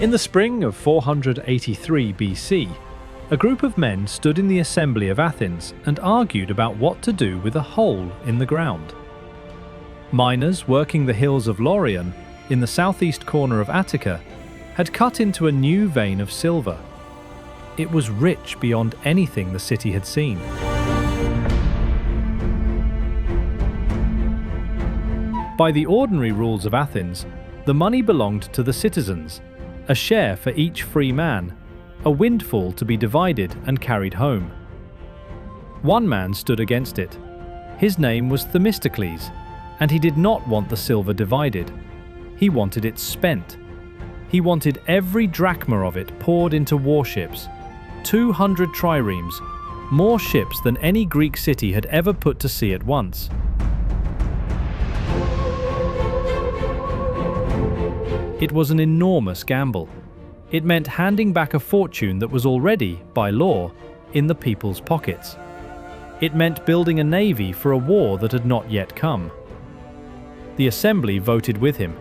In the spring of 483 BC, a group of men stood in the assembly of Athens and argued about what to do with a hole in the ground. Miners working the hills of Laurion, in the southeast corner of Attica, had cut into a new vein of silver. It was rich beyond anything the city had seen. By the ordinary rules of Athens, the money belonged to the citizens, a share for each free man, a windfall to be divided and carried home. One man stood against it. His name was Themistocles, and he did not want the silver divided. He wanted it spent. He wanted every drachma of it poured into warships, 200 triremes, more ships than any Greek city had ever put to sea at once. It was an enormous gamble. It meant handing back a fortune that was already, by law, in the people's pockets. It meant building a navy for a war that had not yet come. The assembly voted with him.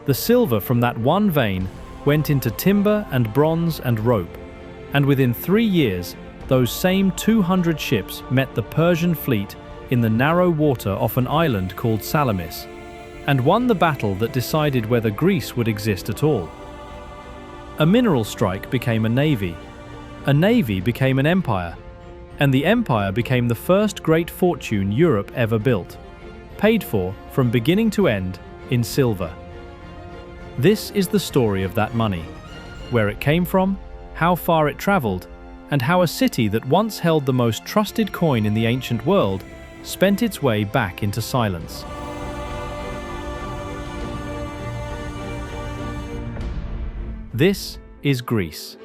The silver from that one vein went into timber and bronze and rope, and within 3 years, those same 200 ships met the Persian fleet in the narrow water off an island called Salamis, and won the battle that decided whether Greece would exist at all. A mineral strike became a navy became an empire, and the empire became the first great fortune Europe ever built, paid for from beginning to end in silver. This is the story of that money, where it came from, how far it traveled, and how a city that once held the most trusted coin in the ancient world spent its way back into silence. This is Greece.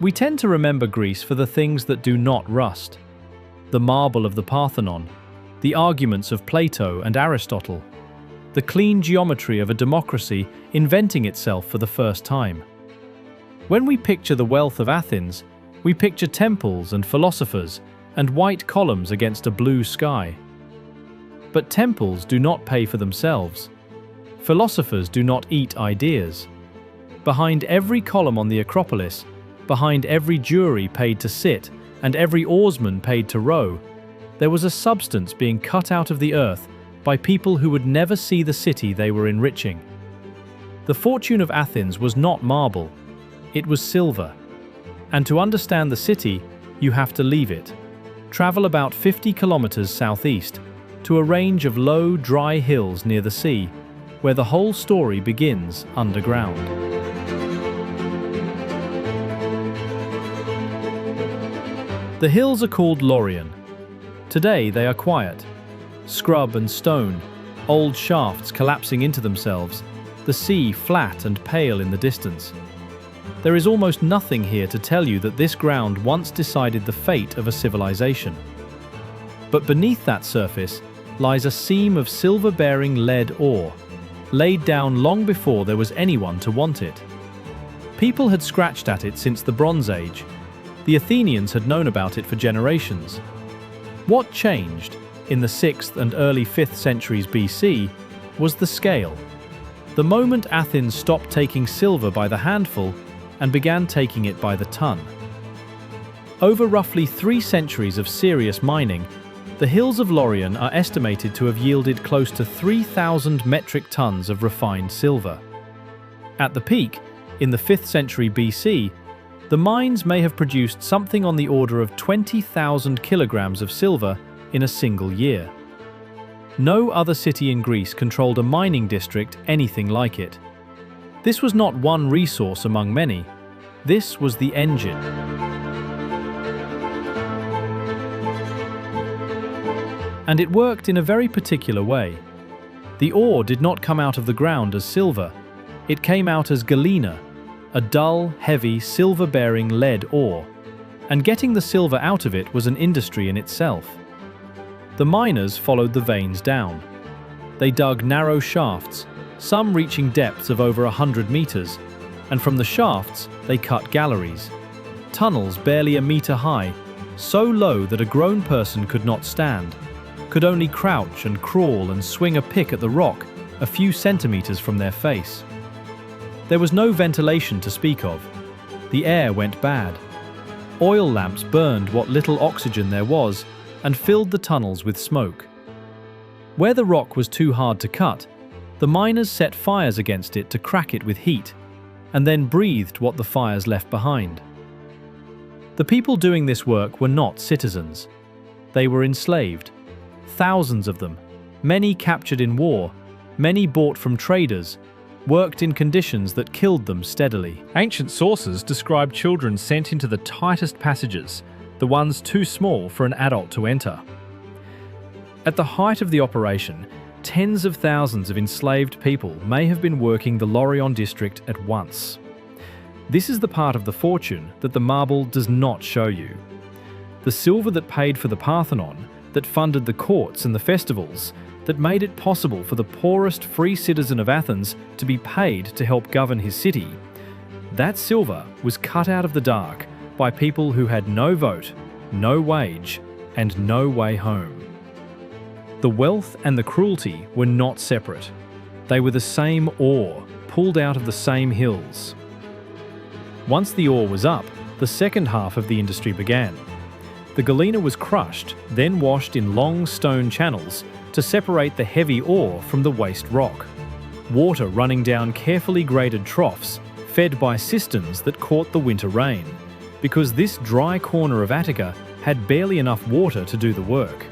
We tend to remember Greece for the things that do not rust: the marble of the Parthenon, the arguments of Plato and Aristotle, the clean geometry of a democracy inventing itself for the first time. When we picture the wealth of Athens, we picture temples and philosophers and white columns against a blue sky. But temples do not pay for themselves. Philosophers do not eat ideas. Behind every column on the Acropolis, behind every jury paid to sit and every oarsman paid to row, there was a substance being cut out of the earth by people who would never see the city they were enriching. The fortune of Athens was not marble, it was silver. And to understand the city, you have to leave it. Travel about 50 kilometers southeast to a range of low, dry hills near the sea, where the whole story begins underground. The hills are called Laurion. Today they are quiet. Scrub and stone, old shafts collapsing into themselves, the sea flat and pale in the distance. There is almost nothing here to tell you that this ground once decided the fate of a civilization. But beneath that surface lies a seam of silver-bearing lead ore, laid down long before there was anyone to want it. People had scratched at it since the Bronze Age. The Athenians had known about it for generations. What changed in the 6th and early 5th centuries BC was the scale. The moment Athens stopped taking silver by the handful and began taking it by the ton. Over roughly 3 centuries of serious mining, the hills of Laurion are estimated to have yielded close to 3,000 metric tons of refined silver. At the peak, in the 5th century BC, the mines may have produced something on the order of 20,000 kilograms of silver in a single year. No other city in Greece controlled a mining district anything like it. This was not one resource among many. This was the engine. And it worked in a very particular way. The ore did not come out of the ground as silver. It came out as galena, a dull, heavy, silver-bearing lead ore, and getting the silver out of it was an industry in itself. The miners followed the veins down. They dug narrow shafts, some reaching depths of over 100 meters, and from the shafts they cut galleries, tunnels barely a meter high, so low that a grown person could not stand, could only crouch and crawl and swing a pick at the rock a few centimeters from their face. There was no ventilation to speak of. The air went bad. Oil lamps burned what little oxygen there was and filled the tunnels with smoke. Where the rock was too hard to cut, the miners set fires against it to crack it with heat, and then breathed what the fires left behind. The people doing this work were not citizens. They were enslaved. Thousands of them, many captured in war, many bought from traders, worked in conditions that killed them steadily. Ancient sources describe children sent into the tightest passages, the ones too small for an adult to enter. At the height of the operation, tens of thousands of enslaved people may have been working the Lorient district at once. This is the part of the fortune that the marble does not show you. The silver that paid for the Parthenon, that funded the courts and the festivals, that made it possible for the poorest free citizen of Athens to be paid to help govern his city, that silver was cut out of the dark by people who had no vote, no wage, and no way home. The wealth and the cruelty were not separate. They were the same ore, pulled out of the same hills. Once the ore was up, the second half of the industry began. The galena was crushed, then washed in long stone channels to separate the heavy ore from the waste rock. Water running down carefully graded troughs, fed by cisterns that caught the winter rain, because this dry corner of Attica had barely enough water to do the work.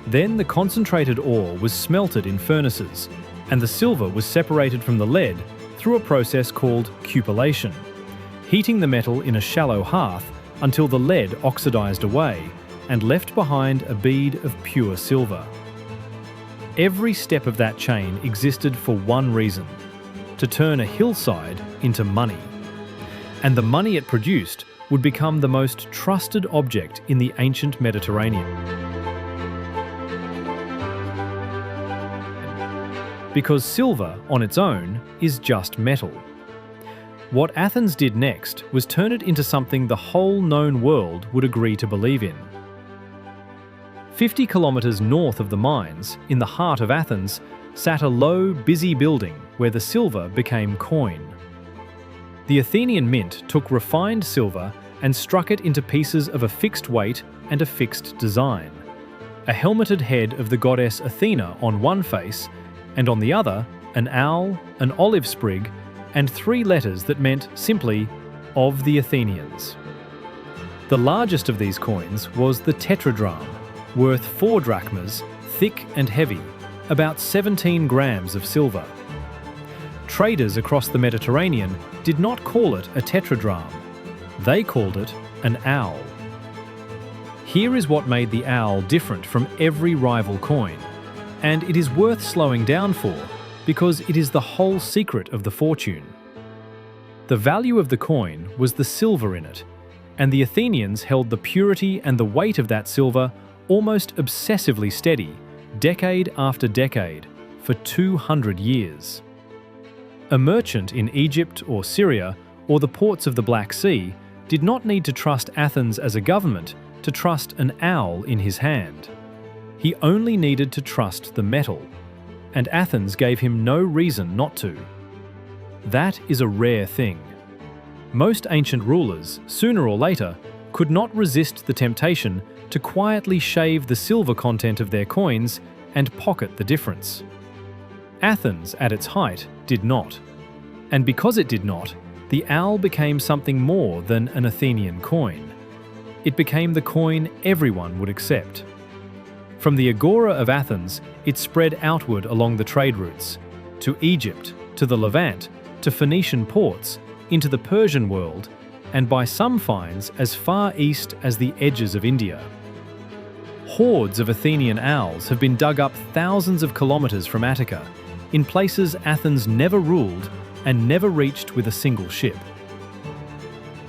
Then the concentrated ore was smelted in furnaces, and the silver was separated from the lead through a process called cupellation, heating the metal in a shallow hearth until the lead oxidized away and left behind a bead of pure silver. Every step of that chain existed for one reason: to turn a hillside into money. And the money it produced would become the most trusted object in the ancient Mediterranean. Because silver, on its own, is just metal. What Athens did next was turn it into something the whole known world would agree to believe in. 50 kilometres north of the mines, in the heart of Athens, sat a low, busy building where the silver became coin. The Athenian mint took refined silver and struck it into pieces of a fixed weight and a fixed design. A helmeted head of the goddess Athena on one face, and on the other, an owl, an olive sprig, and 3 letters that meant simply, "of the Athenians." The largest of these coins was the tetradrachm, worth 4 drachmas, thick and heavy, about 17 grams of silver. Traders across the Mediterranean did not call it a tetradrachm. They called it an owl. Here is what made the owl different from every rival coin, and it is worth slowing down for because it is the whole secret of the fortune. The value of the coin was the silver in it, and the Athenians held the purity and the weight of that silver almost obsessively steady, decade after decade, for 200 years. A merchant in Egypt or Syria or the ports of the Black Sea did not need to trust Athens as a government to trust an owl in his hand. He only needed to trust the metal, and Athens gave him no reason not to. That is a rare thing. Most ancient rulers, sooner or later, could not resist the temptation to quietly shave the silver content of their coins and pocket the difference. Athens, at its height, did not. And because it did not, the owl became something more than an Athenian coin. It became the coin everyone would accept. From the agora of Athens, it spread outward along the trade routes, to Egypt, to the Levant, to Phoenician ports, into the Persian world, and by some finds as far east as the edges of India. Hordes of Athenian owls have been dug up thousands of kilometres from Attica, in places Athens never ruled and never reached with a single ship.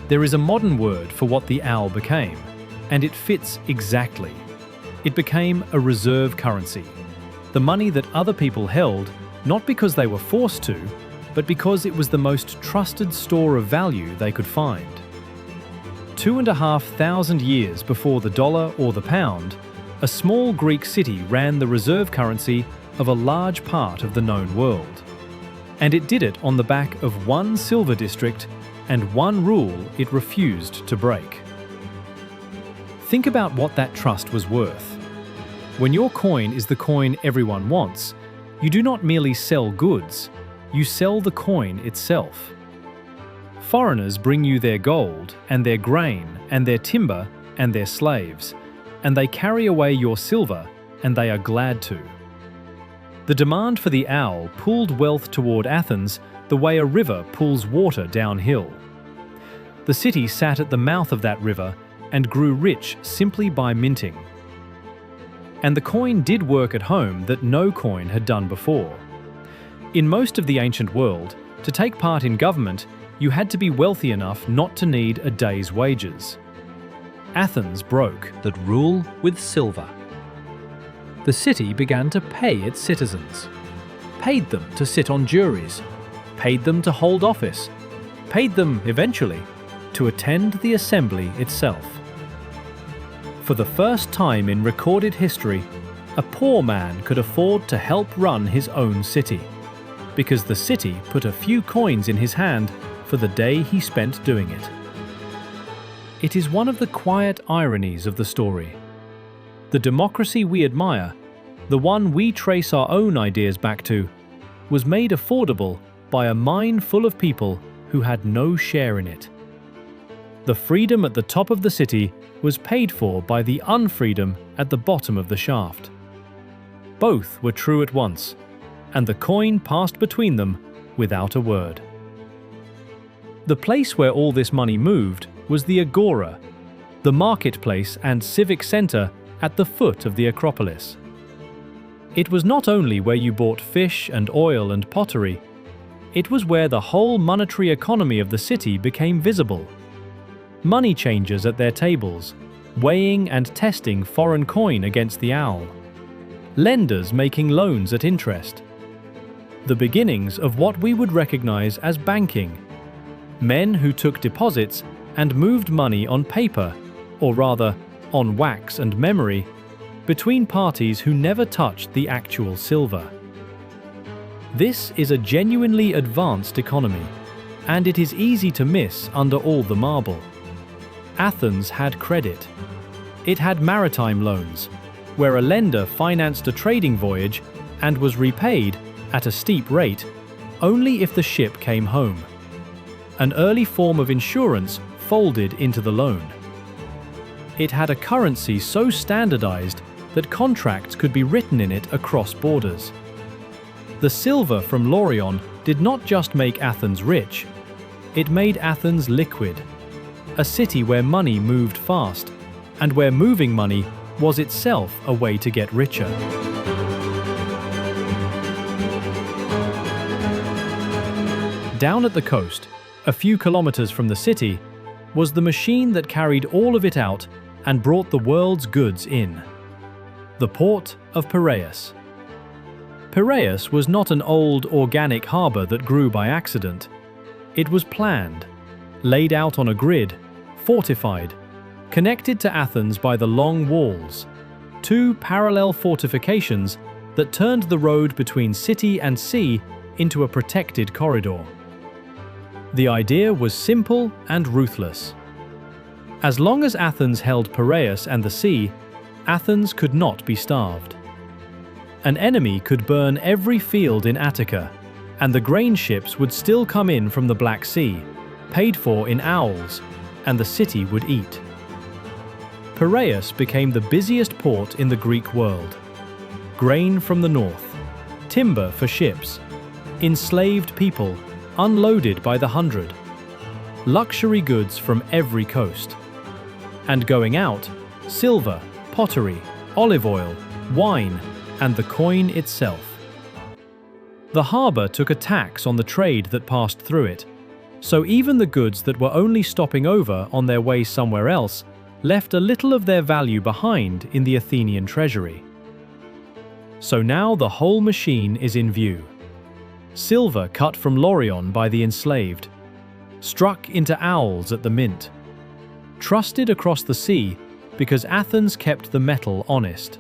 There is a modern word for what the owl became, and it fits exactly. It became a reserve currency, the money that other people held, not because they were forced to, but because it was the most trusted store of value they could find. 2,500 years before the dollar or the pound, a small Greek city ran the reserve currency of a large part of the known world. And it did it on the back of one silver district and one rule it refused to break. Think about what that trust was worth. When your coin is the coin everyone wants, you do not merely sell goods, you sell the coin itself. Foreigners bring you their gold and their grain and their timber and their slaves, and they carry away your silver, and they are glad to. The demand for the owl pulled wealth toward Athens the way a river pulls water downhill. The city sat at the mouth of that river and grew rich simply by minting. And the coin did work at home that no coin had done before. In most of the ancient world, to take part in government, you had to be wealthy enough not to need a day's wages. Athens broke that rule with silver. The city began to pay its citizens, paid them to sit on juries, paid them to hold office, paid them, eventually, to attend the assembly itself. For the first time in recorded history, a poor man could afford to help run his own city, because the city put a few coins in his hand for the day he spent doing it. It is one of the quiet ironies of the story. The democracy we admire, the one we trace our own ideas back to, was made affordable by a mine full of people who had no share in it. The freedom at the top of the city was paid for by the unfreedom at the bottom of the shaft. Both were true at once, and the coin passed between them without a word. The place where all this money moved was the Agora, the marketplace and civic center at the foot of the Acropolis. It was not only where you bought fish and oil and pottery, it was where the whole monetary economy of the city became visible. Money changers at their tables, weighing and testing foreign coin against the owl. Lenders making loans at interest. The beginnings of what we would recognize as banking. Men who took deposits and moved money on paper, or rather, on wax and memory, between parties who never touched the actual silver. This is a genuinely advanced economy, and it is easy to miss under all the marble. Athens had credit. It had maritime loans, where a lender financed a trading voyage and was repaid, at a steep rate, only if the ship came home. An early form of insurance folded into the loan. It had a currency so standardized that contracts could be written in it across borders. The silver from Laurion did not just make Athens rich, it made Athens liquid, a city where money moved fast, and where moving money was itself a way to get richer. Down at the coast, a few kilometers from the city, was the machine that carried all of it out and brought the world's goods in. The port of Piraeus. Piraeus was not an old organic harbor that grew by accident. It was planned, laid out on a grid, fortified, connected to Athens by the long walls, two parallel fortifications that turned the road between city and sea into a protected corridor. The idea was simple and ruthless. As long as Athens held Piraeus and the sea, Athens could not be starved. An enemy could burn every field in Attica, and the grain ships would still come in from the Black Sea, paid for in owls, and the city would eat. Piraeus became the busiest port in the Greek world. Grain from the north, timber for ships, enslaved people, unloaded by the hundred, luxury goods from every coast. And going out, silver, pottery, olive oil, wine, and the coin itself. The harbour took a tax on the trade that passed through it, so even the goods that were only stopping over on their way somewhere else left a little of their value behind in the Athenian treasury. So now the whole machine is in view. Silver cut from Laurion by the enslaved, struck into owls at the mint, trusted across the sea because Athens kept the metal honest,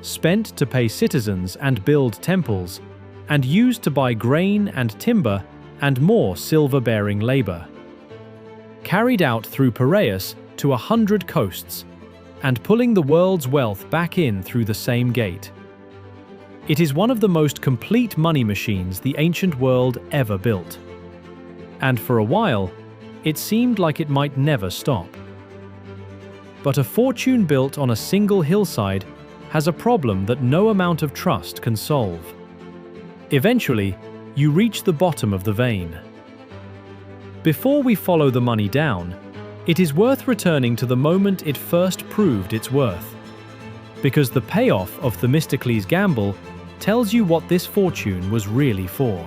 spent to pay citizens and build temples, and used to buy grain and timber and more silver-bearing labor. Carried out through Piraeus to 100 coasts, and pulling the world's wealth back in through the same gate. It is one of the most complete money machines the ancient world ever built. And for a while, it seemed like it might never stop. But a fortune built on a single hillside has a problem that no amount of trust can solve. Eventually, you reach the bottom of the vein. Before we follow the money down, it is worth returning to the moment it first proved its worth, because the payoff of Themistocles' gamble tells you what this fortune was really for.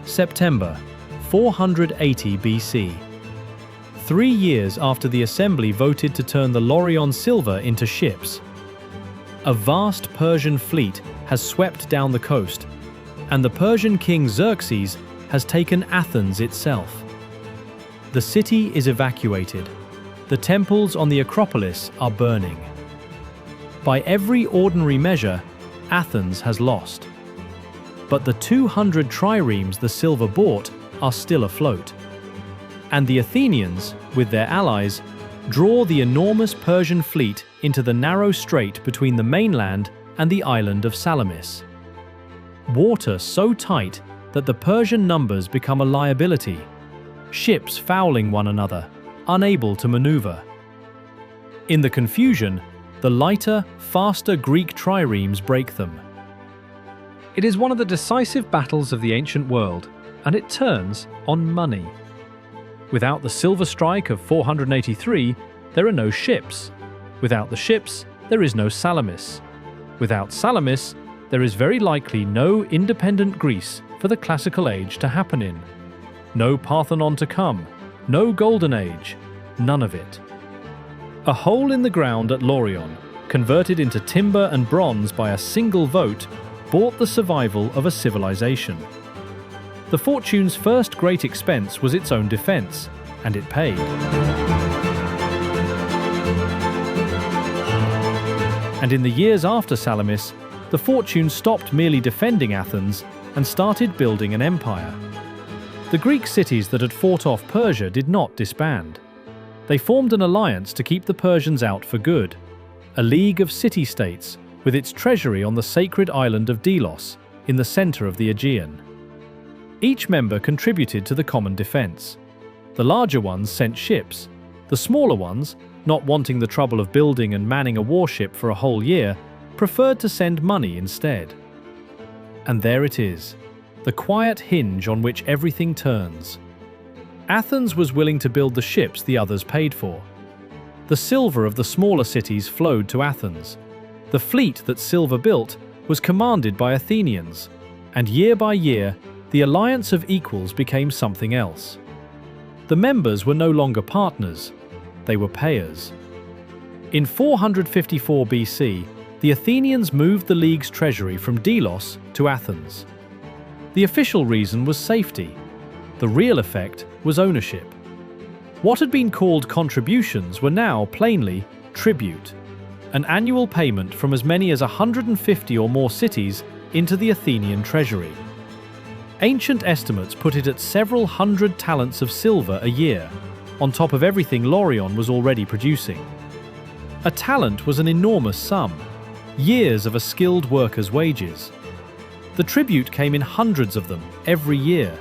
September 480 BC. 3 years after the assembly voted to turn the Laurion silver into ships, a vast Persian fleet has swept down the coast, and the Persian king Xerxes has taken Athens itself. The city is evacuated. The temples on the Acropolis are burning. By every ordinary measure, Athens has lost. But the 200 triremes the silver bought are still afloat. And the Athenians, with their allies, draw the enormous Persian fleet into the narrow strait between the mainland and the island of Salamis. Water so tight that the Persian numbers become a liability, ships fouling one another, unable to maneuver. In the confusion, the lighter, faster Greek triremes break them. It is one of the decisive battles of the ancient world, and it turns on money. Without the silver strike of 483, there are no ships. Without the ships, there is no Salamis. Without Salamis, there is very likely no independent Greece for the classical age to happen in. No Parthenon to come, no Golden Age, none of it. A hole in the ground at Laurion, converted into timber and bronze by a single vote, bought the survival of a civilization. The fortune's first great expense was its own defense, and it paid. And in the years after Salamis, the fortune stopped merely defending Athens and started building an empire. The Greek cities that had fought off Persia did not disband. They formed an alliance to keep the Persians out for good, a league of city-states with its treasury on the sacred island of Delos in the center of the Aegean. Each member contributed to the common defense. The larger ones sent ships. The smaller ones, not wanting the trouble of building and manning a warship for a whole year, preferred to send money instead. And there it is, the quiet hinge on which everything turns. Athens was willing to build the ships the others paid for. The silver of the smaller cities flowed to Athens. The fleet that silver built was commanded by Athenians, and year by year, the alliance of equals became something else. The members were no longer partners, they were payers. In 454 BC, the Athenians moved the league's treasury from Delos to Athens. The official reason was safety. The real effect was ownership. What had been called contributions were now plainly tribute, an annual payment from as many as 150 or more cities into the Athenian treasury. Ancient estimates put it at several hundred talents of silver a year, on top of everything Laurion was already producing. A talent was an enormous sum, years of a skilled worker's wages. The tribute came in hundreds of them every year,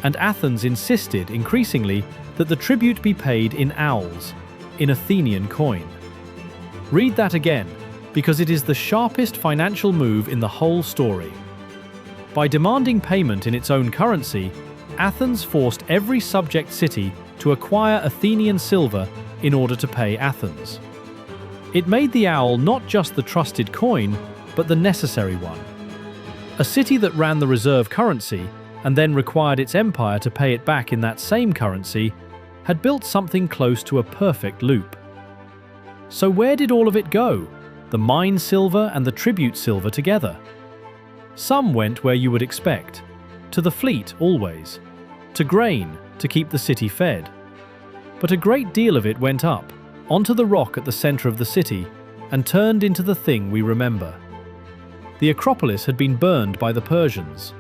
and Athens insisted increasingly that the tribute be paid in owls, in Athenian coin. Read that again, because it is the sharpest financial move in the whole story. By demanding payment in its own currency, Athens forced every subject city to acquire Athenian silver in order to pay Athens. It made the owl not just the trusted coin, but the necessary one. A city that ran the reserve currency and then required its empire to pay it back in that same currency had built something close to a perfect loop. So where did all of it go? The mine silver and the tribute silver together? Some went where you would expect. To the fleet, always. To grain, to keep the city fed. But a great deal of it went up, onto the rock at the center of the city, and turned into the thing we remember. The Acropolis had been burned by the Persians.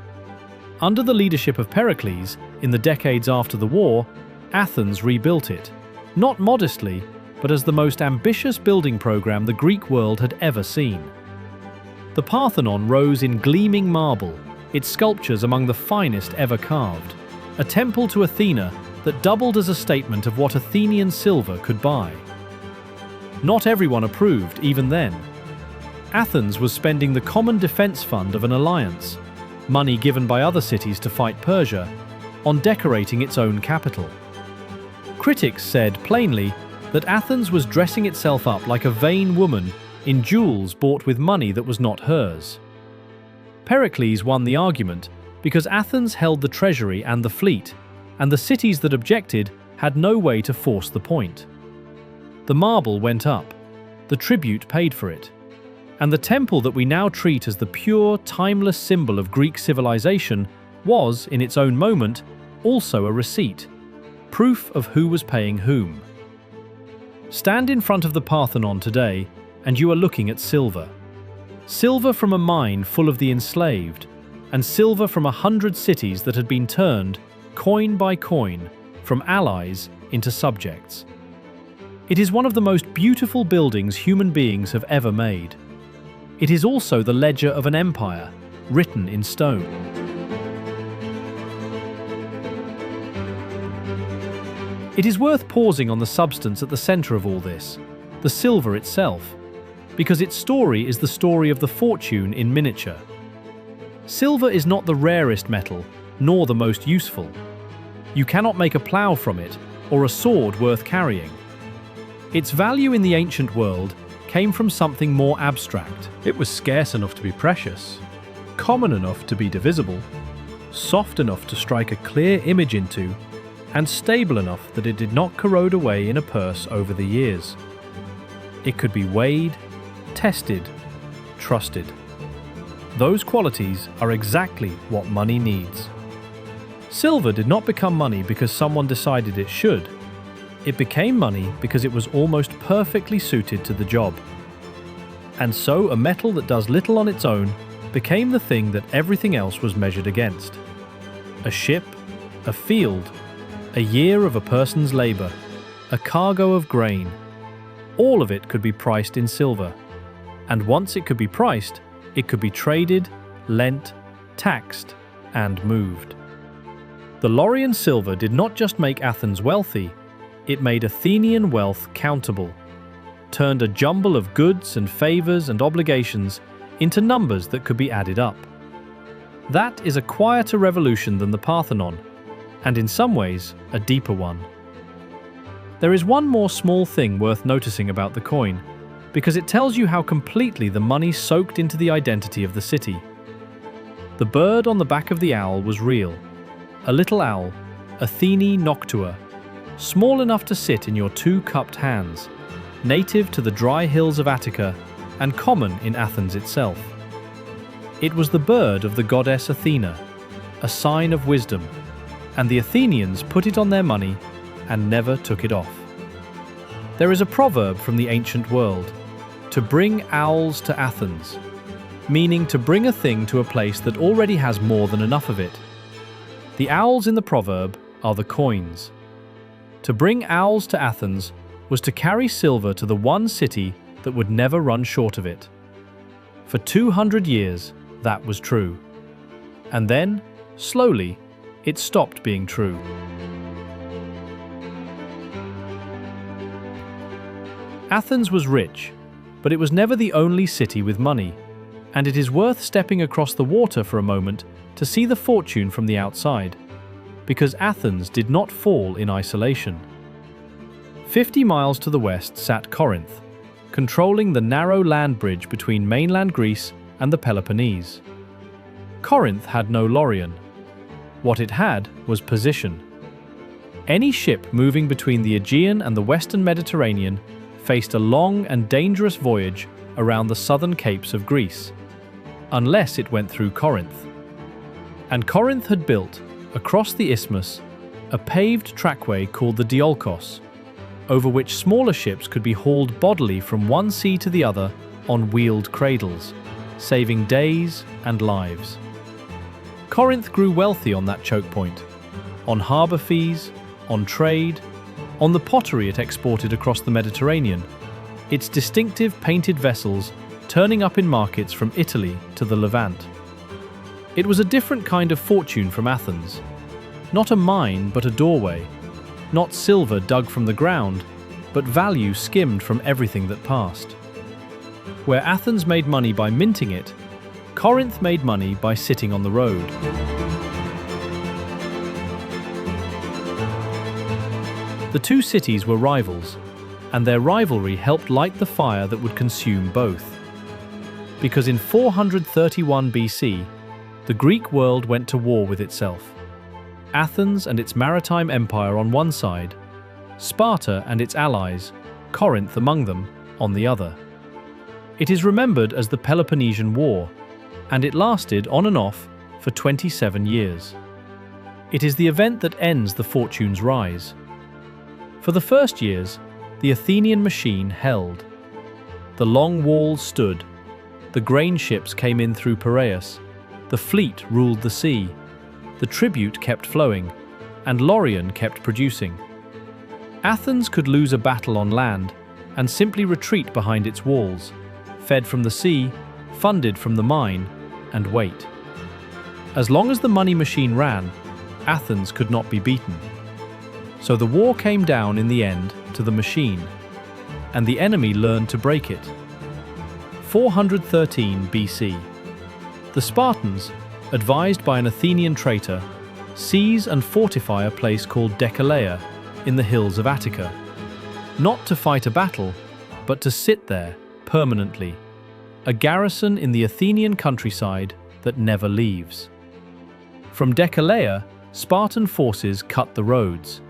Under the leadership of Pericles, in the decades after the war, Athens rebuilt it, not modestly, but as the most ambitious building program the Greek world had ever seen. The Parthenon rose in gleaming marble, its sculptures among the finest ever carved, a temple to Athena that doubled as a statement of what Athenian silver could buy. Not everyone approved, even then. Athens was spending the common defense fund of an alliance, money given by other cities to fight Persia, on decorating its own capital. Critics said plainly that Athens was dressing itself up like a vain woman in jewels bought with money that was not hers. Pericles won the argument because Athens held the treasury and the fleet, and the cities that objected had no way to force the point. The marble went up, the tribute paid for it, and the temple that we now treat as the pure, timeless symbol of Greek civilization was, in its own moment, also a receipt, proof of who was paying whom. Stand in front of the Parthenon today, and you are looking at silver. Silver from a mine full of the enslaved, and silver from 100 cities that had been turned, coin by coin, from allies into subjects. It is one of the most beautiful buildings human beings have ever made. It is also the ledger of an empire, written in stone. It is worth pausing on the substance at the center of all this, the silver itself, because its story is the story of the fortune in miniature. Silver is not the rarest metal, nor the most useful. You cannot make a plough from it, or a sword worth carrying. Its value in the ancient world came from something more abstract. It was scarce enough to be precious, common enough to be divisible, soft enough to strike a clear image into, and stable enough that it did not corrode away in a purse over the years. It could be weighed, tested, trusted. Those qualities are exactly what money needs. Silver did not become money because someone decided it should. It became money because it was almost perfectly suited to the job. And so a metal that does little on its own became the thing that everything else was measured against. A ship, a field, a year of a person's labor, a cargo of grain. All of it could be priced in silver. And once it could be priced, it could be traded, lent, taxed, and moved. The Laurian silver did not just make Athens wealthy, it made Athenian wealth countable, turned a jumble of goods and favors and obligations into numbers that could be added up. That is a quieter revolution than the Parthenon, and in some ways, a deeper one. There is one more small thing worth noticing about the coin, because it tells you how completely the money soaked into the identity of the city. The bird on the back of the owl was real. A little owl, Athene noctua, small enough to sit in your two-cupped hands, native to the dry hills of Attica and common in Athens itself. It was the bird of the goddess Athena, a sign of wisdom, and the Athenians put it on their money and never took it off. There is a proverb from the ancient world, to bring owls to Athens, meaning to bring a thing to a place that already has more than enough of it. The owls in the proverb are the coins. To bring owls to Athens was to carry silver to the one city that would never run short of it. For 200 years, that was true. And then, slowly, it stopped being true. Athens was rich, but it was never the only city with money, and it is worth stepping across the water for a moment to see the fortune from the outside, because Athens did not fall in isolation. 50 miles to the west sat Corinth, controlling the narrow land bridge between mainland Greece and the Peloponnese. Corinth had no Laurian. What it had was position. Any ship moving between the Aegean and the western Mediterranean faced a long and dangerous voyage around the southern capes of Greece, unless it went through Corinth. And Corinth had built, across the isthmus, a paved trackway called the Diolkos, over which smaller ships could be hauled bodily from one sea to the other on wheeled cradles. saving days and lives. Corinth grew wealthy on that choke point, on harbour fees, on trade, on the pottery it exported across the Mediterranean, its distinctive painted vessels turning up in markets from Italy to the Levant. It was a different kind of fortune from Athens. Not a mine, but a doorway. Not silver dug from the ground, but value skimmed from everything that passed. Where Athens made money by minting it, Corinth made money by sitting on the road. The two cities were rivals, and their rivalry helped light the fire that would consume both. Because in 431 BC, the Greek world went to war with itself. Athens and its maritime empire on one side, Sparta and its allies, Corinth among them, on the other. It is remembered as the Peloponnesian War, and it lasted on and off for 27 years. It is the event that ends the fortune's rise. For the first years, the Athenian machine held. The long walls stood, the grain ships came in through Piraeus, the fleet ruled the sea, the tribute kept flowing, and Laurion kept producing. Athens could lose a battle on land and simply retreat behind its walls, fed from the sea, funded from the mine, and wait. As long as the money machine ran, Athens could not be beaten. So the war came down in the end to the machine, and the enemy learned to break it. 413 BC. The Spartans, advised by an Athenian traitor, seize and fortify a place called Decelea in the hills of Attica, not to fight a battle, but to sit there permanently, a garrison in the Athenian countryside that never leaves. From Decelea, Spartan forces cut the roads,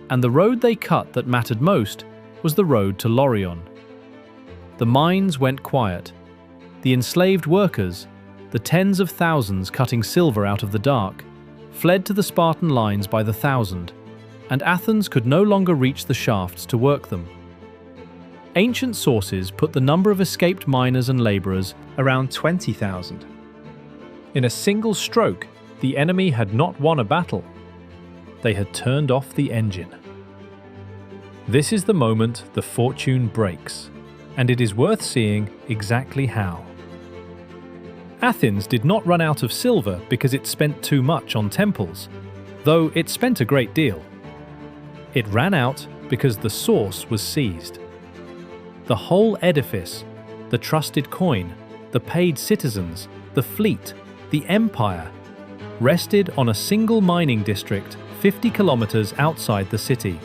and the road they cut that mattered most was the road to Laurion. The mines went quiet. The enslaved workers, the tens of thousands cutting silver out of the dark, fled to the Spartan lines by the thousand, and Athens could no longer reach the shafts to work them. Ancient sources put the number of escaped miners and labourers around 20,000. In a single stroke, the enemy had not won a battle. They had turned off the engine. This is the moment the fortune breaks, and it is worth seeing exactly how. Athens did not run out of silver because it spent too much on temples, though it spent a great deal. It ran out because the source was seized. The whole edifice, the trusted coin, the paid citizens, the fleet, the empire, rested on a single mining district 50 kilometers outside the city.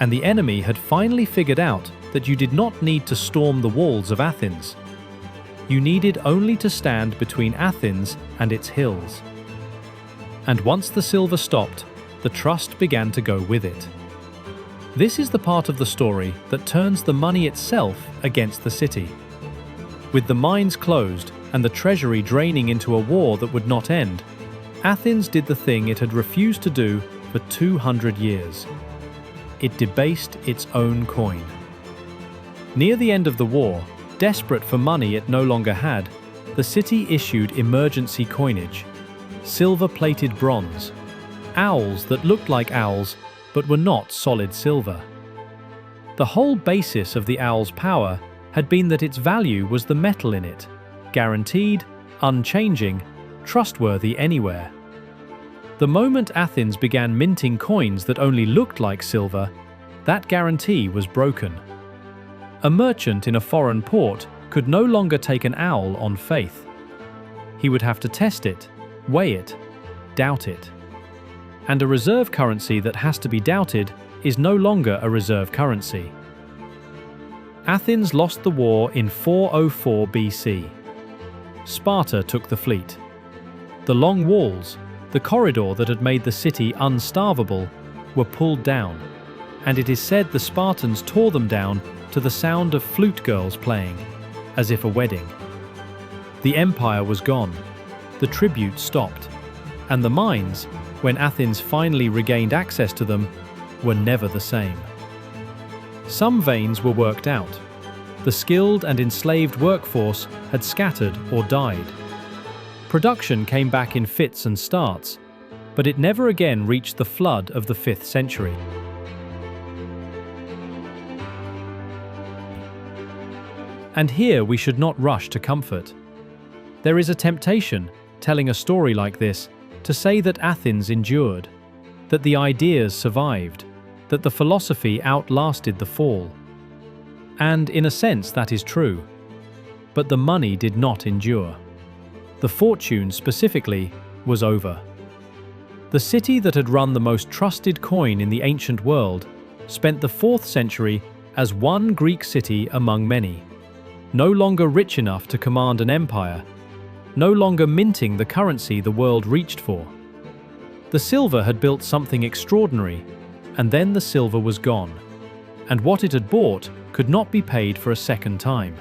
And the enemy had finally figured out that you did not need to storm the walls of Athens. You needed only to stand between Athens and its hills. And once the silver stopped, the trust began to go with it. This is the part of the story that turns the money itself against the city. With the mines closed and the treasury draining into a war that would not end, Athens did the thing it had refused to do for 200 years. It debased its own coin. Near the end of the war, desperate for money it no longer had, the city issued emergency coinage, silver-plated bronze, owls that looked like owls but were not solid silver. The whole basis of the owl's power had been that its value was the metal in it, guaranteed, unchanging, trustworthy anywhere. The moment Athens began minting coins that only looked like silver, that guarantee was broken. A merchant in a foreign port could no longer take an owl on faith. He would have to test it, weigh it, doubt it. And a reserve currency that has to be doubted is no longer a reserve currency. Athens lost the war in 404 BC. Sparta took the fleet. The long walls, the corridor that had made the city unstarvable, were pulled down, and it is said the Spartans tore them down to the sound of flute girls playing, as if a wedding. The empire was gone, the tribute stopped, and the mines, when Athens finally regained access to them, were never the same. Some veins were worked out. The skilled and enslaved workforce had scattered or died. Production came back in fits and starts, but it never again reached the flood of the 5th century. And here we should not rush to comfort. There is a temptation, telling a story like this, to say that Athens endured, that the ideas survived, that the philosophy outlasted the fall. And in a sense that is true. But the money did not endure. The fortune, specifically, was over. The city that had run the most trusted coin in the ancient world spent the 4th century as one Greek city among many, no longer rich enough to command an empire, no longer minting the currency the world reached for. The silver had built something extraordinary, and then the silver was gone, and what it had bought could not be paid for a second time.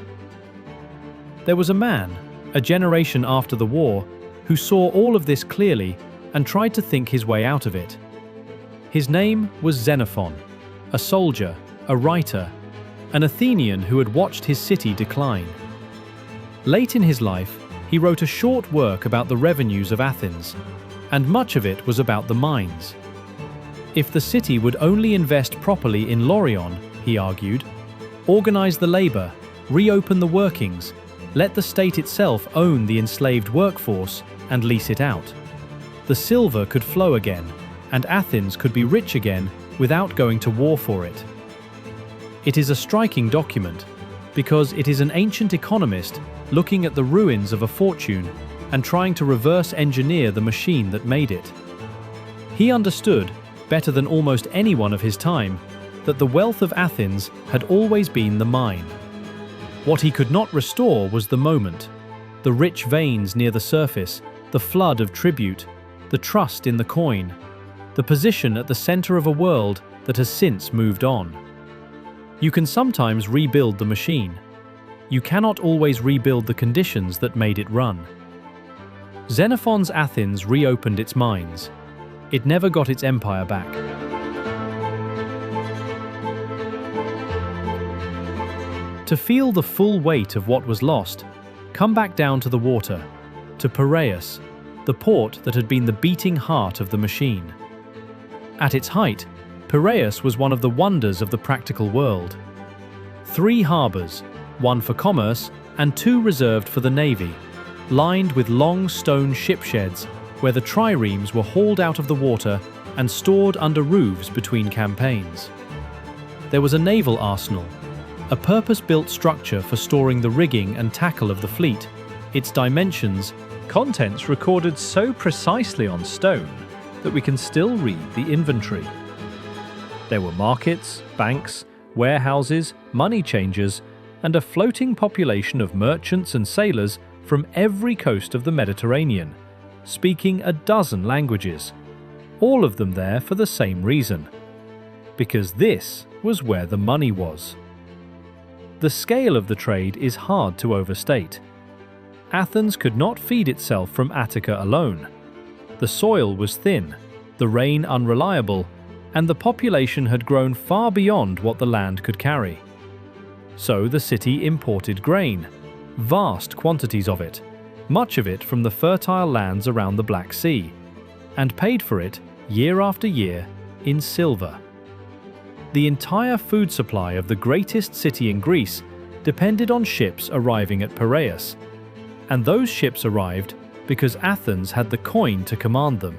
There was a man, a generation after the war, who saw all of this clearly and tried to think his way out of it. His name was Xenophon, a soldier, a writer, an Athenian who had watched his city decline. Late in his life, he wrote a short work about the revenues of Athens, and much of it was about the mines. If the city would only invest properly in Laurion, he argued, organize the labor, reopen the workings, let the state itself own the enslaved workforce and lease it out, the silver could flow again, and Athens could be rich again without going to war for it. It is a striking document, because it is an ancient economist looking at the ruins of a fortune and trying to reverse engineer the machine that made it. He understood, better than almost anyone of his time, that the wealth of Athens had always been the mine. What he could not restore was the moment, the rich veins near the surface, the flood of tribute, the trust in the coin, the position at the center of a world that has since moved on. You can sometimes rebuild the machine. You cannot always rebuild the conditions that made it run. Xenophon's Athens reopened its mines. It never got its empire back. To feel the full weight of what was lost, come back down to the water, to Piraeus, the port that had been the beating heart of the machine. At its height, Piraeus was one of the wonders of the practical world. 3 harbors, one for commerce and 2 reserved for the navy, lined with long stone ship sheds where the triremes were hauled out of the water and stored under roofs between campaigns. There was a naval arsenal, a purpose-built structure for storing the rigging and tackle of the fleet, its dimensions, contents recorded so precisely on stone that we can still read the inventory. There were markets, banks, warehouses, money changers, and a floating population of merchants and sailors from every coast of the Mediterranean, speaking a dozen languages, all of them there for the same reason, because this was where the money was. The scale of the trade is hard to overstate. Athens could not feed itself from Attica alone. The soil was thin, the rain unreliable, and the population had grown far beyond what the land could carry. So the city imported grain, vast quantities of it, much of it from the fertile lands around the Black Sea, and paid for it, year after year, in silver. The entire food supply of the greatest city in Greece depended on ships arriving at Piraeus, and those ships arrived because Athens had the coin to command them.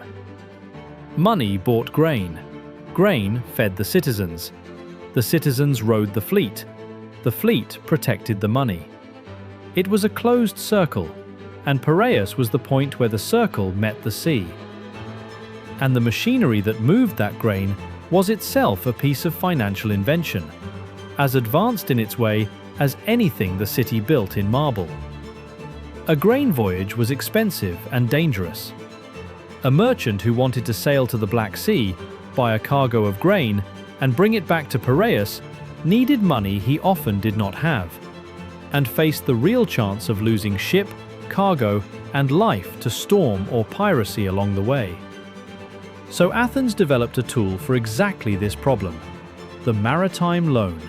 Money bought grain. Grain fed the citizens rowed the fleet protected the money. It was a closed circle, and Piraeus was the point where the circle met the sea. And the machinery that moved that grain was itself a piece of financial invention, as advanced in its way as anything the city built in marble. A grain voyage was expensive and dangerous. A merchant who wanted to sail to the Black Sea, buy a cargo of grain, and bring it back to Piraeus needed money he often did not have, and faced the real chance of losing ship, cargo, and life to storm or piracy along the way. So Athens developed a tool for exactly this problem: the maritime loan.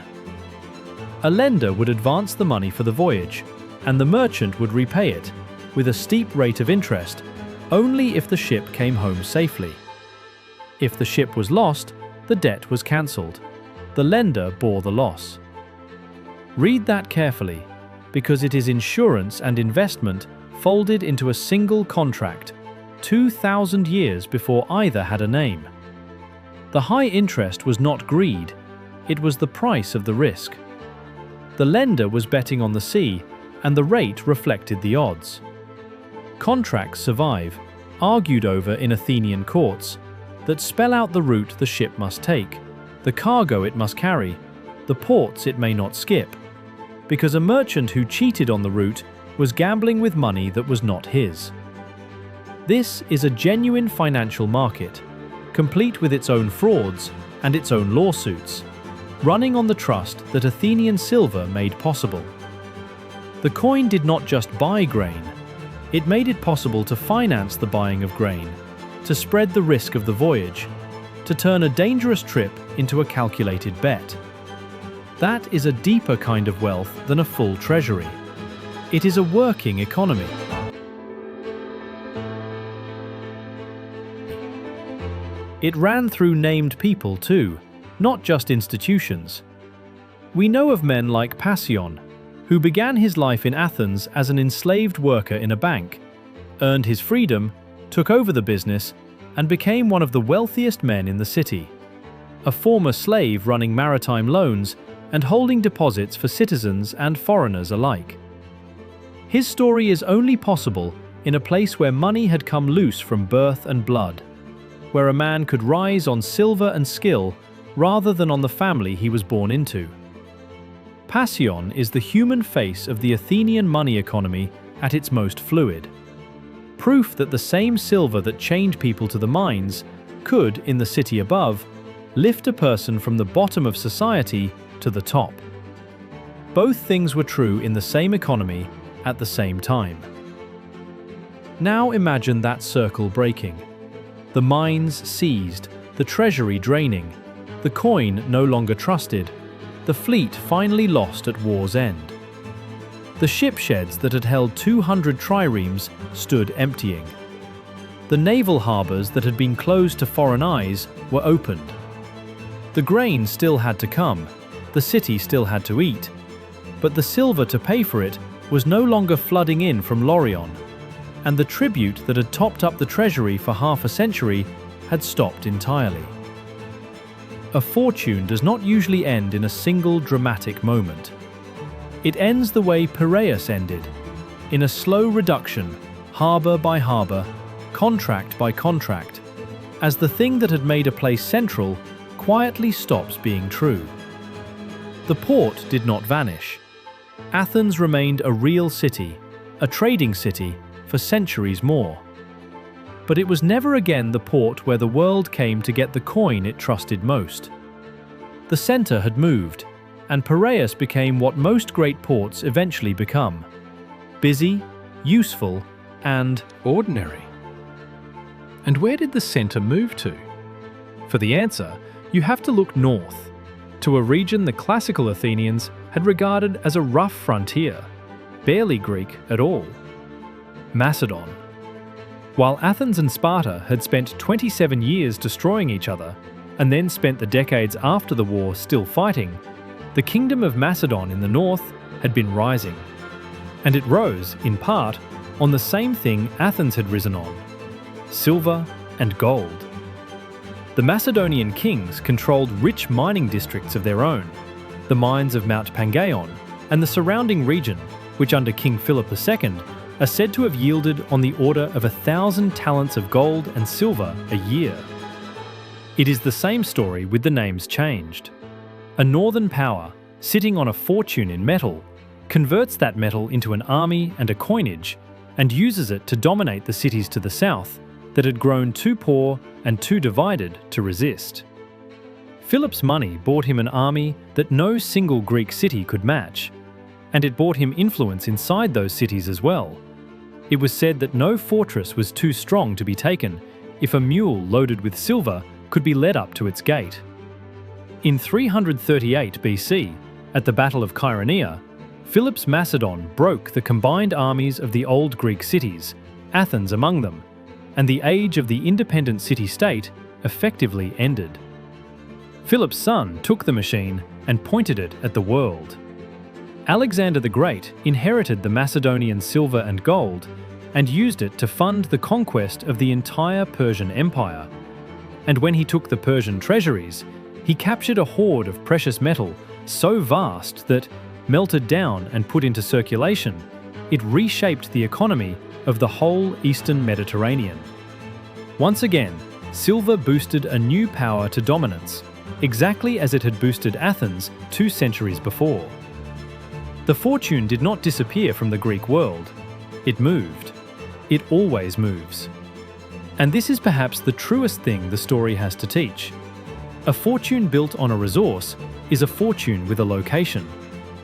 A lender would advance the money for the voyage, and the merchant would repay it, with a steep rate of interest, only if the ship came home safely. If the ship was lost, the debt was cancelled. The lender bore the loss. Read that carefully, because it is insurance and investment folded into a single contract, 2,000 years before either had a name. The high interest was not greed, it was the price of the risk. The lender was betting on the sea, and the rate reflected the odds. Contracts survive, argued over in Athenian courts, that spell out the route the ship must take, the cargo it must carry, the ports it may not skip, because a merchant who cheated on the route was gambling with money that was not his. This is a genuine financial market, complete with its own frauds and its own lawsuits, running on the trust that Athenian silver made possible. The coin did not just buy grain, it made it possible to finance the buying of grain, to spread the risk of the voyage, to turn a dangerous trip into a calculated bet. That is a deeper kind of wealth than a full treasury. It is a working economy. It ran through named people too, not just institutions. We know of men like Macedon, who began his life in Athens as an enslaved worker in a bank, earned his freedom, took over the business, and became one of the wealthiest men in the city. A former slave running maritime loans and holding deposits for citizens and foreigners alike. His story is only possible in a place where money had come loose from birth and blood, where a man could rise on silver and skill rather than on the family he was born into. Macedon is the human face of the Athenian money economy at its most fluid. Proof that the same silver that chained people to the mines could, in the city above, lift a person from the bottom of society to the top. Both things were true in the same economy at the same time. Now imagine that circle breaking. The mines seized, the treasury draining, the coin no longer trusted, the fleet finally lost at war's end. The ship sheds that had held 200 triremes stood emptying. The naval harbours that had been closed to foreign eyes were opened. The grain still had to come, the city still had to eat, but the silver to pay for it was no longer flooding in from Lorient, and the tribute that had topped up the treasury for half a century had stopped entirely. A fortune does not usually end in a single dramatic moment. It ends the way Piraeus ended, in a slow reduction, harbour by harbour, contract by contract, as the thing that had made a place central quietly stops being true. The port did not vanish. Athens remained a real city, a trading city, for centuries more. But it was never again the port where the world came to get the coin it trusted most. The centre had moved, and Piraeus became what most great ports eventually become: busy, useful, and ordinary. And where did the centre move to? For the answer, you have to look north, to a region the classical Athenians had regarded as a rough frontier, barely Greek at all: Macedon. While Athens and Sparta had spent 27 years destroying each other, and then spent the decades after the war still fighting, the kingdom of Macedon in the north had been rising. And it rose, in part, on the same thing Athens had risen on: silver and gold. The Macedonian kings controlled rich mining districts of their own, the mines of Mount Pangaeon and the surrounding region, which under King Philip II are said to have yielded on the order of 1,000 talents of gold and silver a year. It is the same story with the names changed. A northern power, sitting on a fortune in metal, converts that metal into an army and a coinage, and uses it to dominate the cities to the south that had grown too poor and too divided to resist. Philip's money bought him an army that no single Greek city could match, and it bought him influence inside those cities as well. It was said that no fortress was too strong to be taken if a mule loaded with silver could be led up to its gate. In 338 BC, At the Battle of Chaeronea, Philip's Macedon broke the combined armies of the old Greek cities, Athens among them, and the age of the independent city-state effectively ended. Philip's son took the machine and pointed it at the world. Alexander the Great inherited the Macedonian silver and gold and used it to fund the conquest of the entire Persian Empire. And when he took the Persian treasuries, he captured a hoard of precious metal so vast that, melted down and put into circulation, it reshaped the economy of the whole Eastern Mediterranean. Once again, silver boosted a new power to dominance, exactly as it had boosted Athens 2 centuries before. The fortune did not disappear from the Greek world. It moved. It always moves. And this is perhaps the truest thing the story has to teach. A fortune built on a resource is a fortune with a location,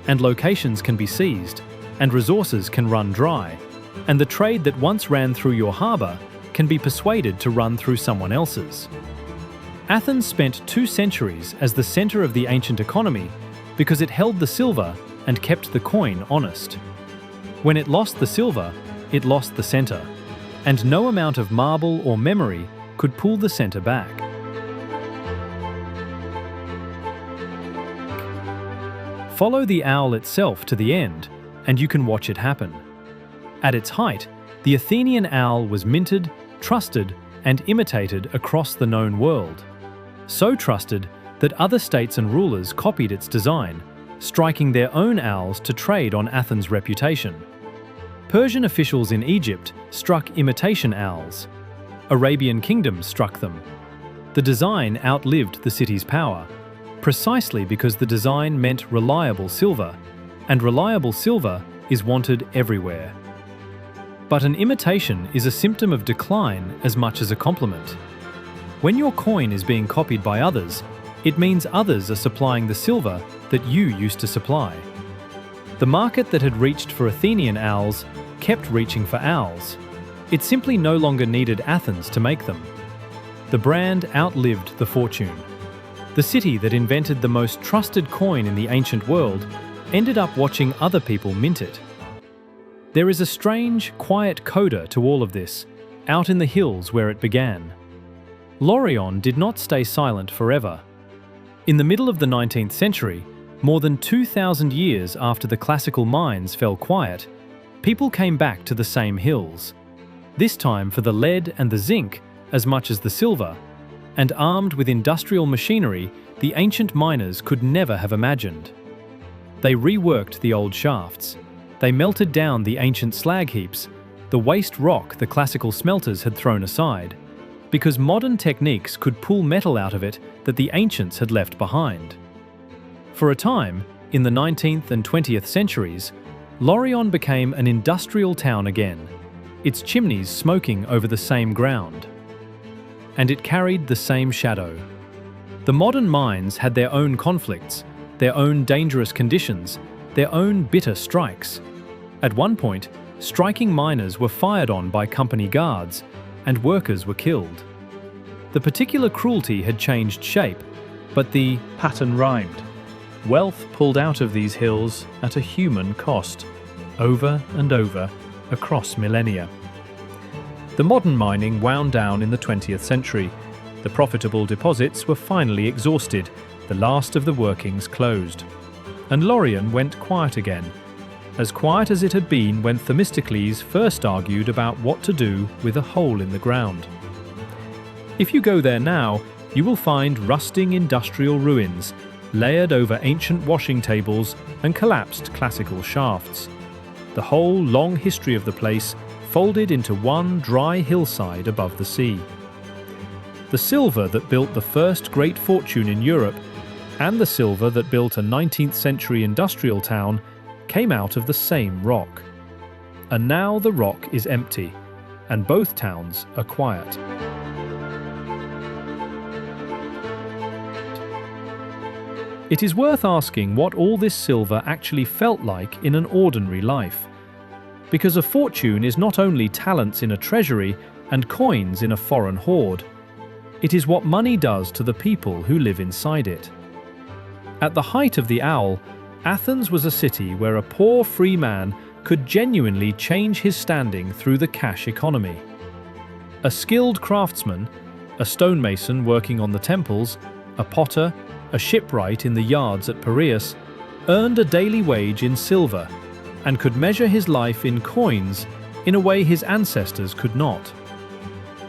and locations can be seized, and resources can run dry, and the trade that once ran through your harbour can be persuaded to run through someone else's. Athens spent 2 centuries as the centre of the ancient economy because it held the silver and kept the coin honest. When it lost the silver, it lost the centre, and no amount of marble or memory could pull the centre back. Follow the owl itself to the end, and you can watch it happen. At its height, the Athenian owl was minted, trusted, and imitated across the known world. So trusted that other states and rulers copied its design, striking their own owls to trade on Athens' reputation. Persian officials in Egypt struck imitation owls. Arabian kingdoms struck them. The design outlived the city's power, precisely because the design meant reliable silver, and reliable silver is wanted everywhere. But an imitation is a symptom of decline as much as a compliment. When your coin is being copied by others, it means others are supplying the silver that you used to supply. The market that had reached for Athenian owls kept reaching for owls. It simply no longer needed Athens to make them. The brand outlived the fortune. The city that invented the most trusted coin in the ancient world ended up watching other people mint it. There is a strange, quiet coda to all of this, out in the hills where it began. Lorient did not stay silent forever. In the middle of the 19th century, more than 2,000 years after the classical mines fell quiet, people came back to the same hills, this time for the lead and the zinc as much as the silver, and armed with industrial machinery the ancient miners could never have imagined. They reworked the old shafts. They melted down the ancient slag heaps, the waste rock the classical smelters had thrown aside, because modern techniques could pull metal out of it that the ancients had left behind. For a time, in the 19th and 20th centuries, Lorient became an industrial town again, its chimneys smoking over the same ground. And it carried the same shadow. The modern mines had their own conflicts, their own dangerous conditions, their own bitter strikes. At one point, striking miners were fired on by company guards, and workers were killed. The particular cruelty had changed shape, but the pattern rhymed. Wealth pulled out of these hills at a human cost, over and over, across millennia. The modern mining wound down in the 20th century. The profitable deposits were finally exhausted, the last of the workings closed. And Lorient went quiet again, as quiet as it had been when Themistocles first argued about what to do with a hole in the ground. If you go there now, you will find rusting industrial ruins, layered over ancient washing tables and collapsed classical shafts. The whole long history of the place folded into one dry hillside above the sea. The silver that built the first great fortune in Europe, and the silver that built a 19th century industrial town, came out of the same rock. And now the rock is empty, and both towns are quiet. It is worth asking what all this silver actually felt like in an ordinary life. Because a fortune is not only talents in a treasury and coins in a foreign hoard. It is what money does to the people who live inside it. At the height of the owl, Athens was a city where a poor free man could genuinely change his standing through the cash economy. A skilled craftsman, a stonemason working on the temples, a potter, a shipwright in the yards at Piraeus, earned a daily wage in silver and could measure his life in coins in a way his ancestors could not.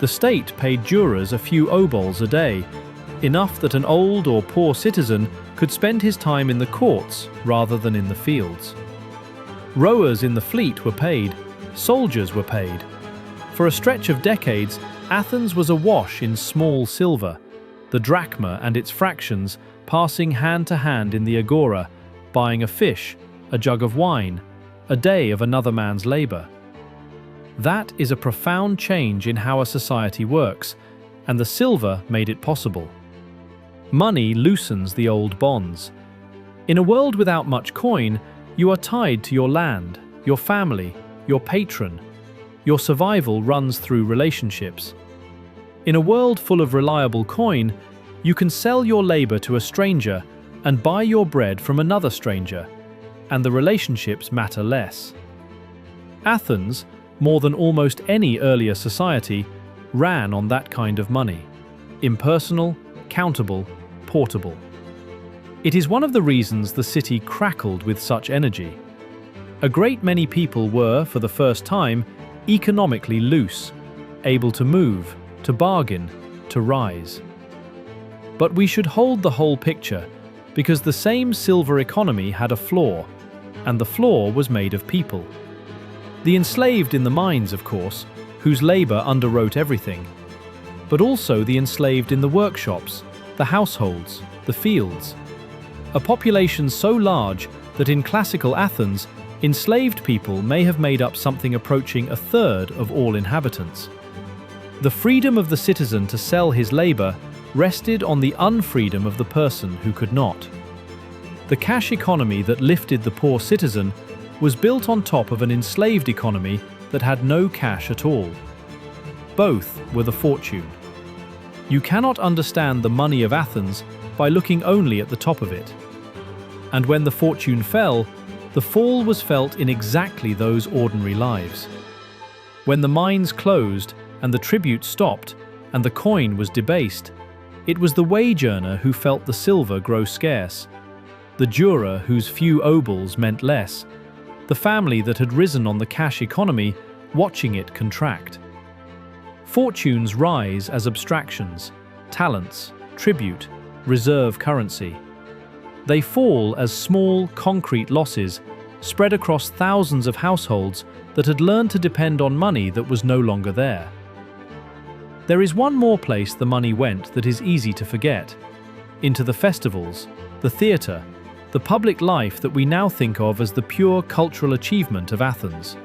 The state paid jurors a few obols a day, enough that an old or poor citizen could spend his time in the courts rather than in the fields. Rowers in the fleet were paid, soldiers were paid. For a stretch of decades, Athens was awash in small silver, the drachma and its fractions passing hand to hand in the agora, buying a fish, a jug of wine, a day of another man's labor. That is a profound change in how a society works, and the silver made it possible. Money loosens the old bonds. In a world without much coin, you are tied to your land, your family, your patron. Your survival runs through relationships. In a world full of reliable coin, you can sell your labor to a stranger and buy your bread from another stranger, and the relationships matter less. Athens, more than almost any earlier society, ran on that kind of money. Impersonal, countable, portable. It is one of the reasons the city crackled with such energy. A great many people were, for the first time, economically loose, able to move, to bargain, to rise. But we should hold the whole picture, because the same silver economy had a flaw, and the flaw was made of people. The enslaved in the mines, of course, whose labor underwrote everything, but also the enslaved in the workshops, the households, the fields. A population so large that in classical Athens, enslaved people may have made up something approaching a third of all inhabitants. The freedom of the citizen to sell his labor rested on the unfreedom of the person who could not. The cash economy that lifted the poor citizen was built on top of an enslaved economy that had no cash at all. Both were the fortune. You cannot understand the money of Athens by looking only at the top of it. And when the fortune fell, the fall was felt in exactly those ordinary lives. When the mines closed and the tribute stopped and the coin was debased, it was the wage earner who felt the silver grow scarce, the juror whose few obols meant less, the family that had risen on the cash economy watching it contract. Fortunes rise as abstractions, talents, tribute, reserve currency. They fall as small, concrete losses spread across thousands of households that had learned to depend on money that was no longer there. There is one more place the money went that is easy to forget: into the festivals, the theatre, the public life that we now think of as the pure cultural achievement of Athens.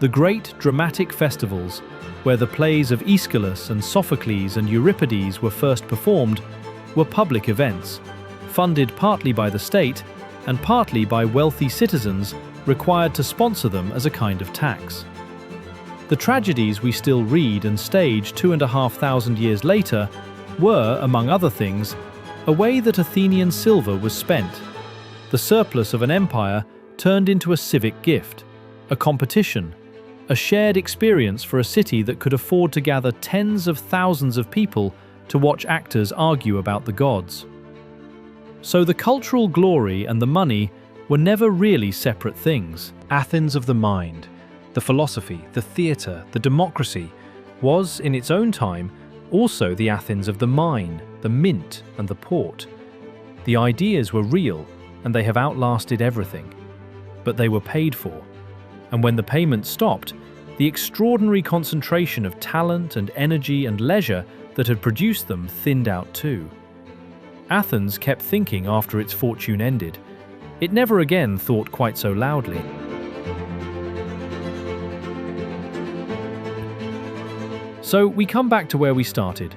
The great dramatic festivals, where the plays of Aeschylus and Sophocles and Euripides were first performed, were public events, funded partly by the state and partly by wealthy citizens required to sponsor them as a kind of tax. The tragedies we still read and stage 2,500 years later were, among other things, a way that Athenian silver was spent, the surplus of an empire turned into a civic gift, a competition, a shared experience for a city that could afford to gather tens of thousands of people to watch actors argue about the gods. So the cultural glory and the money were never really separate things. Athens of the mind, the philosophy, the theatre, the democracy, was, in its own time, also the Athens of the mine, the mint, and the port. The ideas were real, and they have outlasted everything. But they were paid for. And when the payment stopped, the extraordinary concentration of talent and energy and leisure that had produced them thinned out too. Athens kept thinking after its fortune ended. It never again thought quite so loudly. So we come back to where we started,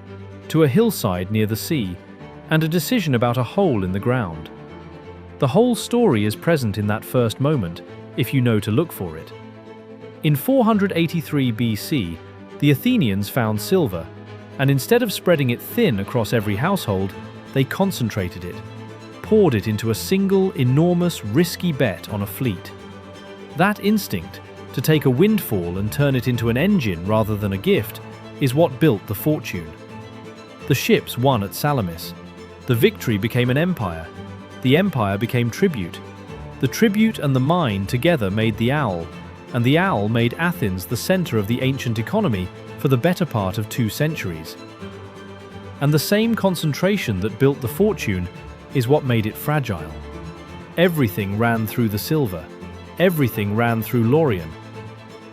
to a hillside near the sea, and a decision about a hole in the ground. The whole story is present in that first moment, if you know to look for it. In 483 BC, the Athenians found silver, and instead of spreading it thin across every household, they concentrated it, poured it into a single, enormous, risky bet on a fleet. That instinct, to take a windfall and turn it into an engine rather than a gift, is what built the fortune. The ships won at Salamis. The victory became an empire. The empire became tribute. The tribute and the mine together made the owl, and the owl made Athens the center of the ancient economy for the better part of 2 centuries. And the same concentration that built the fortune is what made it fragile. Everything ran through the silver. Everything ran through Laurion.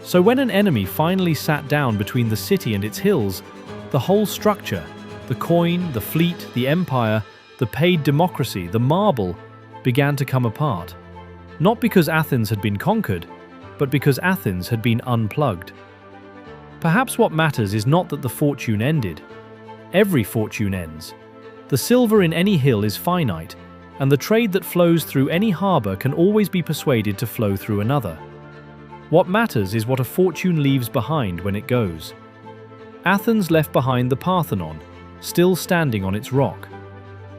So when an enemy finally sat down between the city and its hills, the whole structure, the coin, the fleet, the empire, the paid democracy, the marble, began to come apart. Not because Athens had been conquered, but because Athens had been unplugged. Perhaps what matters is not that the fortune ended. Every fortune ends. The silver in any hill is finite, and the trade that flows through any harbor can always be persuaded to flow through another. What matters is what a fortune leaves behind when it goes. Athens left behind the Parthenon, still standing on its rock.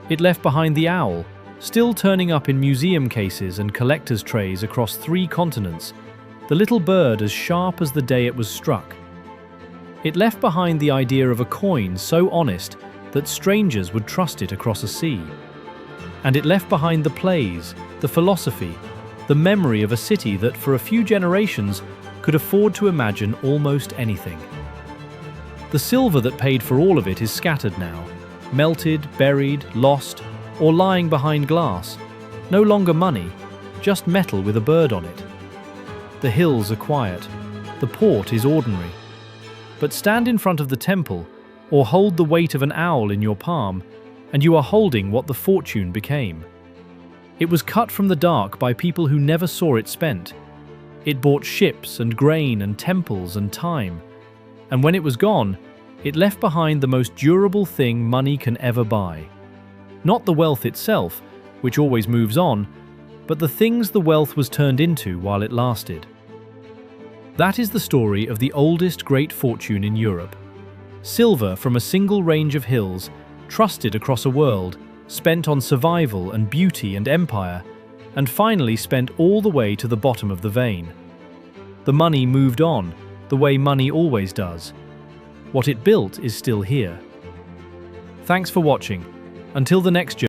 It left behind the owl, still turning up in museum cases and collectors' trays across 3 continents, the little bird as sharp as the day it was struck. It left behind the idea of a coin so honest that strangers would trust it across a sea. And it left behind the plays, the philosophy, the memory of a city that for a few generations could afford to imagine almost anything. The silver that paid for all of it is scattered now, melted, buried, lost, or lying behind glass. No longer money, just metal with a bird on it. The hills are quiet. The port is ordinary. But stand in front of the temple, or hold the weight of an owl in your palm, and you are holding what the fortune became. It was cut from the dark by people who never saw it spent. It bought ships and grain and temples and time. And when it was gone, it left behind the most durable thing money can ever buy. Not the wealth itself, which always moves on, but the things the wealth was turned into while it lasted. That is the story of the oldest great fortune in Europe. Silver from a single range of hills, trusted across a world, spent on survival and beauty and empire, and finally spent all the way to the bottom of the vein. The money moved on, the way money always does. What it built is still here. Thanks for watching. Until the next journey.